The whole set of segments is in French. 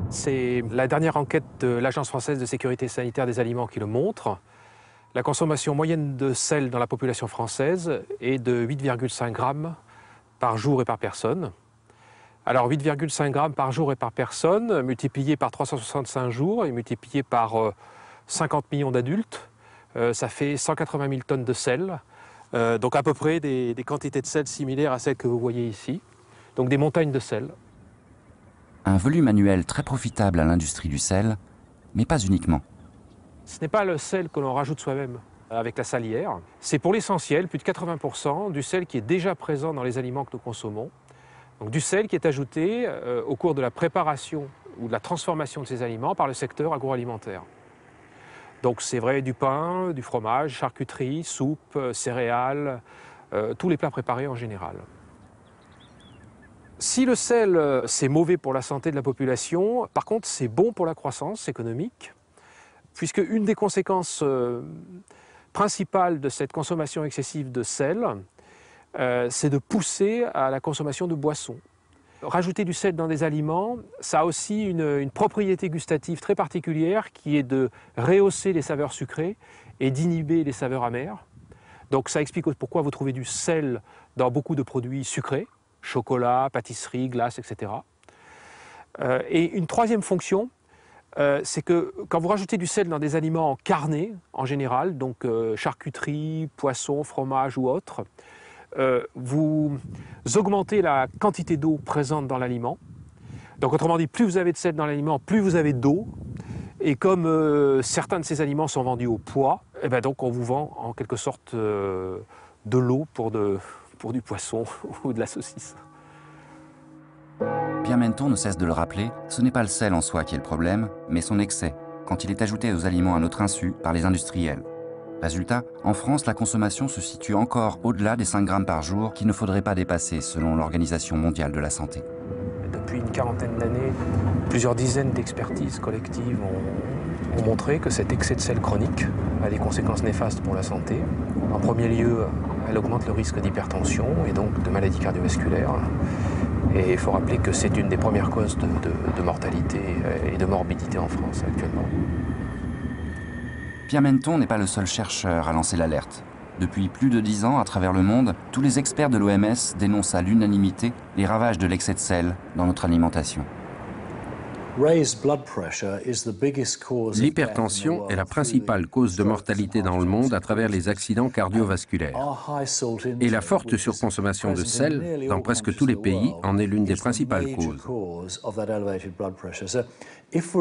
C'est la dernière enquête de l'Agence française de sécurité sanitaire des aliments qui le montre. La consommation moyenne de sel dans la population française est de 8,5 grammes par jour et par personne. Alors 8,5 grammes par jour et par personne, multiplié par 365 jours et multiplié par 50 millions d'adultes, ça fait 180 000 tonnes de sel. Donc à peu près des quantités de sel similaires à celles que vous voyez ici. Donc des montagnes de sel. Un volume annuel très profitable à l'industrie du sel, mais pas uniquement. Ce n'est pas le sel que l'on rajoute soi-même avec la salière. C'est pour l'essentiel, plus de 80% du sel qui est déjà présent dans les aliments que nous consommons. Donc du sel qui est ajouté au cours de la préparation ou de la transformation de ces aliments par le secteur agroalimentaire. Donc c'est vrai du pain, du fromage, charcuterie, soupe, céréales, tous les plats préparés en général. Si le sel, c'est mauvais pour la santé de la population, par contre, c'est bon pour la croissance économique, puisque une des conséquences principales de cette consommation excessive de sel, c'est de pousser à la consommation de boissons. Rajouter du sel dans des aliments, ça a aussi une propriété gustative très particulière qui est de rehausser les saveurs sucrées et d'inhiber les saveurs amères. Donc ça explique pourquoi vous trouvez du sel dans beaucoup de produits sucrés, chocolat, pâtisserie, glace, etc. Et une troisième fonction, c'est que quand vous rajoutez du sel dans des aliments carnés, en général, donc charcuterie, poisson, fromage ou autre, vous augmentez la quantité d'eau présente dans l'aliment. Donc autrement dit, plus vous avez de sel dans l'aliment, plus vous avez d'eau. Et comme certains de ces aliments sont vendus au poids, et ben donc on vous vend en quelque sorte de l'eau pour du poisson ou de la saucisse. Pierre Menton ne cesse de le rappeler, ce n'est pas le sel en soi qui est le problème, mais son excès, quand il est ajouté aux aliments à notre insu par les industriels. Résultat, en France, la consommation se situe encore au-delà des 5 grammes par jour qu'il ne faudrait pas dépasser selon l'Organisation mondiale de la santé. Depuis une quarantaine d'années, plusieurs dizaines d'expertises collectives ont montré que cet excès de sel chronique a des conséquences néfastes pour la santé. En premier lieu, elle augmente le risque d'hypertension et donc de maladies cardiovasculaires. Et il faut rappeler que c'est une des premières causes de mortalité et de morbidité en France actuellement. Pierre Menton n'est pas le seul chercheur à lancer l'alerte. Depuis plus de 10 ans, à travers le monde, tous les experts de l'OMS dénoncent à l'unanimité les ravages de l'excès de sel dans notre alimentation. L'hypertension est la principale cause de mortalité dans le monde à travers les accidents cardiovasculaires. Et la forte surconsommation de sel dans presque tous les pays en est l'une des principales causes.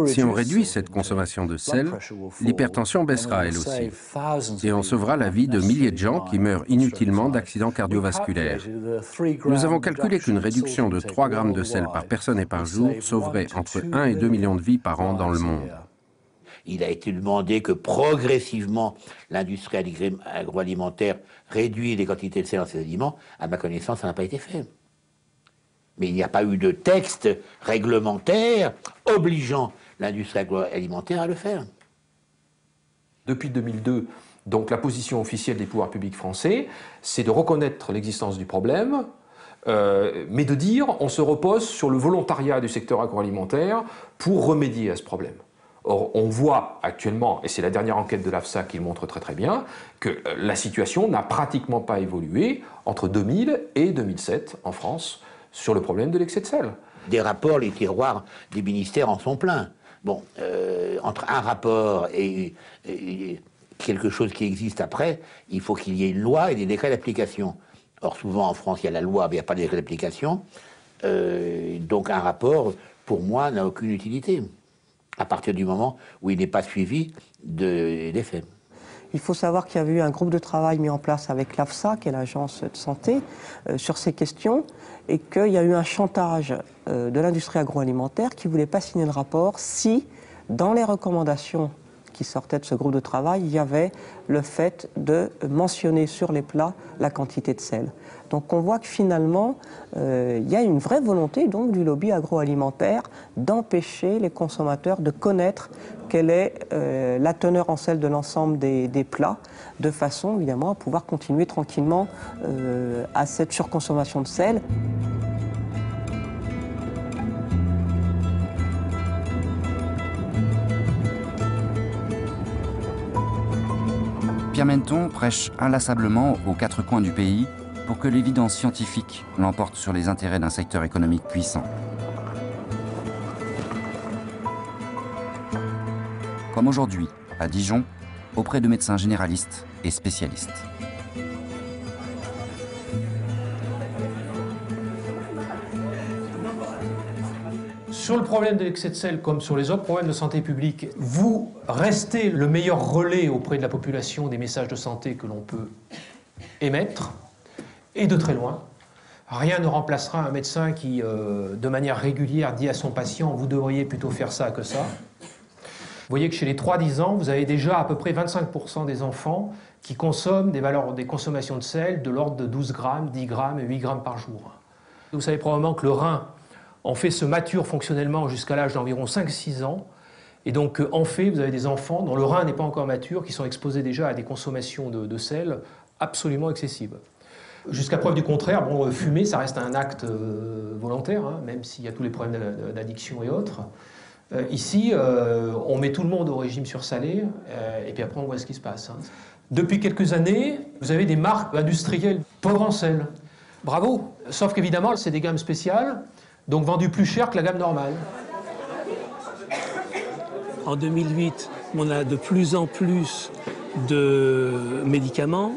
Si on réduit cette consommation de sel, l'hypertension baissera elle aussi. Et on sauvera la vie de milliers de gens qui meurent inutilement d'accidents cardiovasculaires. Nous avons calculé qu'une réduction de 3 grammes de sel par personne et par jour sauverait entre 1 et 2 millions de vies par an dans le monde. Il a été demandé que progressivement l'industrie agroalimentaire réduise les quantités de sel dans ses aliments. À ma connaissance, ça n'a pas été fait. Mais il n'y a pas eu de texte réglementaire obligeant l'industrie agroalimentaire à le faire. Depuis 2002, donc la position officielle des pouvoirs publics français, c'est de reconnaître l'existence du problème, mais de dire on se repose sur le volontariat du secteur agroalimentaire pour remédier à ce problème. Or, on voit actuellement, et c'est la dernière enquête de l'AFSA qui le montre très très bien, que la situation n'a pratiquement pas évolué entre 2000 et 2007 en France sur le problème de l'excès de sel. Des rapports, les tiroirs des ministères en sont pleins. Bon, entre un rapport et quelque chose qui existe après, il faut qu'il y ait une loi et des décrets d'application. Or, souvent en France, il y a la loi, mais il n'y a pas de décret d'application. Donc un rapport, pour moi, n'a aucune utilité, à partir du moment où il n'est pas suivi des faits. Il faut savoir qu'il y avait eu un groupe de travail mis en place avec l'AFSA, qui est l'agence de santé, sur ces questions, et qu'il y a eu un chantage de l'industrie agroalimentaire qui ne voulait pas signer le rapport si, dans les recommandations qui sortaient de ce groupe de travail, il y avait le fait de mentionner sur les plats la quantité de sel. Donc on voit que finalement, il y a une vraie volonté donc, du lobby agroalimentaire d'empêcher les consommateurs de connaître quelle est la teneur en sel de l'ensemble des plats, de façon évidemment à pouvoir continuer tranquillement à cette surconsommation de sel. Pierre Menton prêche inlassablement aux quatre coins du pays pour que l'évidence scientifique l'emporte sur les intérêts d'un secteur économique puissant. Comme aujourd'hui, à Dijon, auprès de médecins généralistes et spécialistes. Sur le problème de l'excès de sel, comme sur les autres problèmes de santé publique, vous restez le meilleur relais auprès de la population des messages de santé que l'on peut émettre, et de très loin. Rien ne remplacera un médecin qui, de manière régulière, dit à son patient « vous devriez plutôt faire ça que ça ». Vous voyez que chez les 3-10 ans, vous avez déjà à peu près 25% des enfants qui consomment des consommations de sel de l'ordre de 12 grammes, 10 grammes et 8 grammes par jour. Vous savez probablement que le rein, en fait, se mature fonctionnellement jusqu'à l'âge d'environ 5-6 ans. Et donc, en fait, vous avez des enfants dont le rein n'est pas encore mature, qui sont exposés déjà à des consommations de sel absolument excessives. Jusqu'à preuve du contraire, bon, fumer, ça reste un acte volontaire, hein, même s'il y a tous les problèmes d'addiction et autres. Ici, on met tout le monde au régime sursalé, et puis après, on voit ce qui se passe. Hein. Depuis quelques années, vous avez des marques industrielles pauvres en sel. Bravo! Sauf qu'évidemment, c'est des gammes spéciales, donc vendu plus cher que la gamme normale. En 2008, on a de plus en plus de médicaments.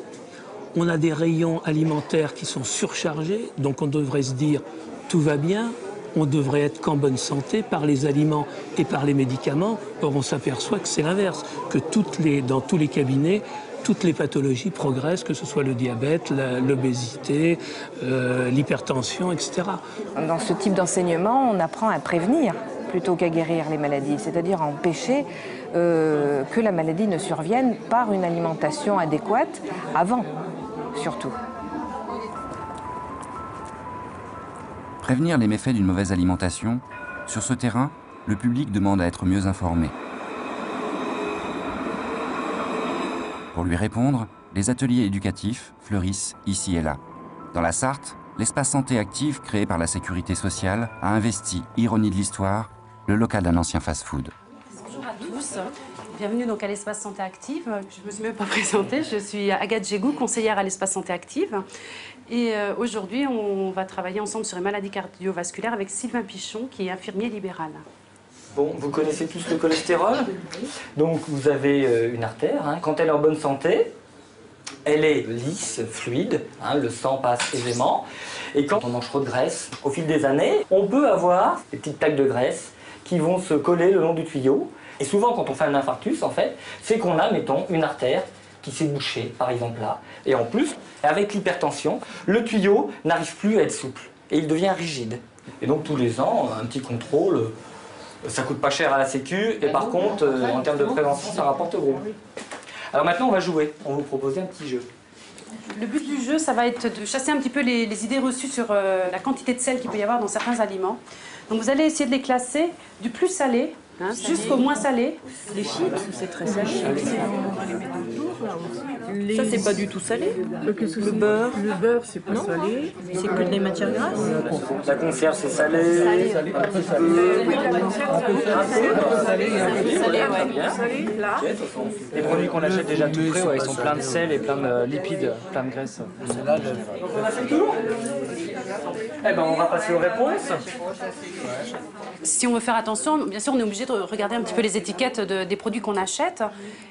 On a des rayons alimentaires qui sont surchargés, donc on devrait se dire tout va bien, on devrait être qu'en bonne santé par les aliments et par les médicaments. Or, on s'aperçoit que c'est l'inverse, que dans tous les cabinets, toutes les pathologies progressent, que ce soit le diabète, l'obésité, l'hypertension, etc. Dans ce type d'enseignement, on apprend à prévenir plutôt qu'à guérir les maladies, c'est-à-dire à empêcher que la maladie ne survienne par une alimentation adéquate avant, surtout. Prévenir les méfaits d'une mauvaise alimentation, sur ce terrain, le public demande à être mieux informé. Pour lui répondre, les ateliers éducatifs fleurissent ici et là. Dans la Sarthe, l'espace santé active créé par la Sécurité sociale a investi, ironie de l'histoire, le local d'un ancien fast-food. Bonjour à tous, bienvenue donc à l'espace santé active. Je ne me suis même pas présentée, je suis Agathe Gégou, conseillère à l'espace santé active. Et aujourd'hui, on va travailler ensemble sur les maladies cardiovasculaires avec Sylvain Pichon, qui est infirmier libéral. Bon, vous connaissez tous le cholestérol. Donc vous avez une artère, hein. Quand elle est en bonne santé, elle est lisse, fluide, hein, le sang passe aisément. Et quand on mange trop de graisse, au fil des années, on peut avoir des petites plaques de graisse qui vont se coller le long du tuyau. Et souvent, quand on fait un infarctus, en fait, c'est qu'on a, mettons, une artère qui s'est bouchée, par exemple là. Et en plus, avec l'hypertension, le tuyau n'arrive plus à être souple et il devient rigide. Et donc tous les ans, un petit contrôle, ça coûte pas cher à la Sécu, et par contre, en termes de prévention, ça rapporte gros. Alors maintenant, on va jouer. On va vous proposer un petit jeu. Le but du jeu, ça va être de chasser un petit peu les idées reçues sur la quantité de sel qu'il peut y avoir dans certains aliments. Donc vous allez essayer de les classer du plus salé jusqu'au moins salé. Les chips, c'est très salé. Ça, c'est pas du tout salé. Le beurre, c'est pas salé. C'est que des matières grasses. La conserve, c'est salé. Un petit peu. Les produits qu'on achète déjà tout frais, ils sont pleins de sel et plein de lipides, plein de graisse. On a fait le tour ? Eh ben, on va passer aux réponses. Si on veut faire attention, bien sûr, on est obligé de regarder un petit peu les étiquettes des produits qu'on achète.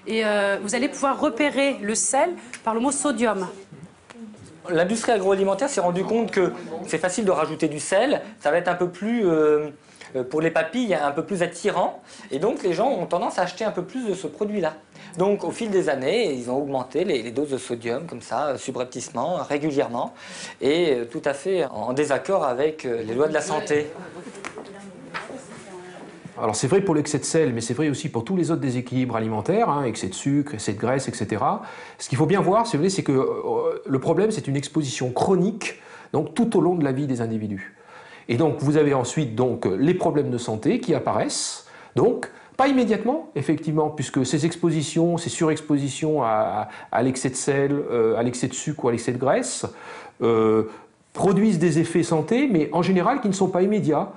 Et vous allez pouvoir repérer le sel par le mot sodium. L'industrie agroalimentaire s'est rendu compte que c'est facile de rajouter du sel. Ça va être un peu plus, pour les papilles, un peu plus attirant. Et donc, les gens ont tendance à acheter un peu plus de ce produit-là. Donc, au fil des années, ils ont augmenté les doses de sodium, comme ça, subrepticement, régulièrement, et tout à fait en désaccord avec les lois de la santé. Alors c'est vrai pour l'excès de sel, mais c'est vrai aussi pour tous les autres déséquilibres alimentaires, hein, excès de sucre, excès de graisse, etc. Ce qu'il faut bien voir, c'est que le problème, c'est une exposition chronique, donc tout au long de la vie des individus. Et donc vous avez ensuite donc les problèmes de santé qui apparaissent, donc pas immédiatement, effectivement, puisque ces expositions, ces surexpositions à l'excès de sel, à l'excès de sucre ou à l'excès de graisse, produisent des effets santé, mais en général qui ne sont pas immédiats.